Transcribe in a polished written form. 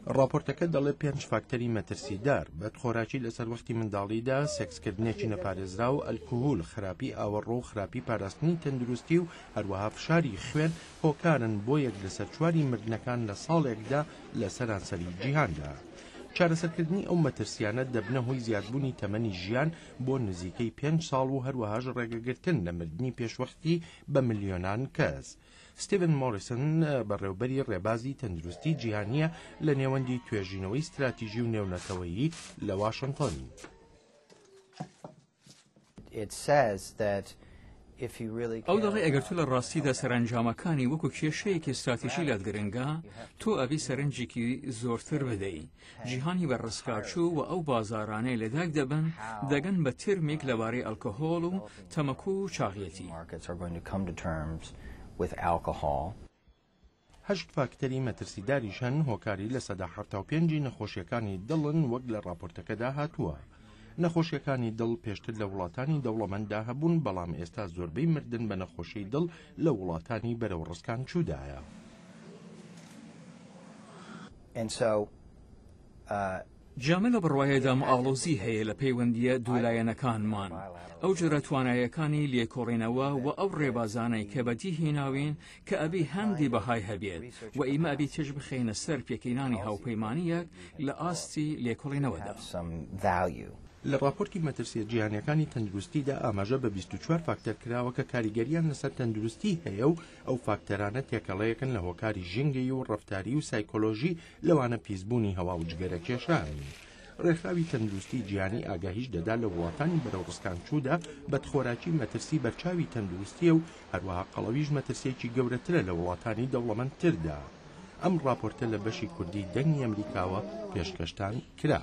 راپۆرتەکە دەڵێ 5 فاکتەری مەترسیدار بەدخۆراکی لەسەر وەختی منداڵیدا، سێکسکردنێکی نەپارێزرا و ئەلکۆهۆل، خراپی ئاوەڕۆ و خراپی پاراستنی تەندروستی و هەروەها فشاری خوێن هۆکارن بۆ یەک لەسەر چواری مردنەکان لە ساڵێکدا لە سەرانسەری جیهاندا. چارەسەرکردنی ئەو مەترسیانە دەبنە هۆی زیادبوونی تەمەنی ژیان بۆ نزیکەی 5 ساڵ و هەروەهاش ڕێگەگرتن لە مردنی پێشوەختی بە ملیۆنان کەس. ستیڤن مۆریسن بەڕێوەبەری ڕێبازی تەندروستی جیهانیە لە نێوەندی توێژینەوەی استراتیژی و نێونەتەوەیی لە واشنگتن. ئەو دەڵێ ئەگەر تو لە ڕاستیدا سەرنجامەکانی وەکو کێشەیەکی استراتیژی لات گرنگە، تۆ ئەبی سەرنجێکی زۆرتر بدەی. جیهانی بەڕستکاچوو و ئەو بازارانەی لەداک دەگەن بە ترمێک لەبارەی ئەلکۆهۆڵ و تەمەکو و چاغیەتی. 8 فاکتەری مەترسیداریشان هۆکاری لە 75 نەخۆشیەکانی دڵن وەک لە راپۆرتەکەدا هاتووە. نەخۆشیەکانی دڵ پێشتر لە وڵاتانی دەوڵەمەنددا هەبوون، بەڵام ئێستا زۆربەی مردن بە نەخۆشی دڵ لە وڵاتانی بەرەو ڕسکان چوودایە. جامە لە بڕواایەدا ئاڵۆزی هەیە لە پەیوەندیە دوولایەنەکانمان، ئەو جۆرە توانایەکانی لێکۆڕینەوە و ئەو ڕێبازانەی کە بەدی هێناوین کە ئەبی هەندی بەهای هەبێت و ئیمە ئەبی تێژ بخەینە سەر پێکەینانی هاوپەیمانیەک لە ئاستی لێکۆڵینەوەدا. لە راپۆرتی مەترسیە جیهانیەکانی تەندروستیدا ئاماژە بە 24 فاکتەر کراوە کە کاریگەریان لەسەر تەندروستی هەیە و ئەو فاکتەرانە تێکەڵەیەکن لە هۆکاری ژینگەی و ڕەفتاری و سایکۆلۆژی لەوانە پیسبوونی هەوا و جگەرە کێشانی. ڕێکخراوی تەندروستی جیهانی ئاگاهیش دەدا لە وڵاتانی بەرەو ڕسکان چوودا بەدخۆراکی مەترسی بەرچاوی تەندروستیە و هەروەها قەڵەویش مەترسیەکی گەورەترە لە وڵاتانی دەوڵەمەندتردا. ئەم راپۆرتە لە بەشی کوردی دەنگی ئەمریکاوە پێشکەشتان کرا.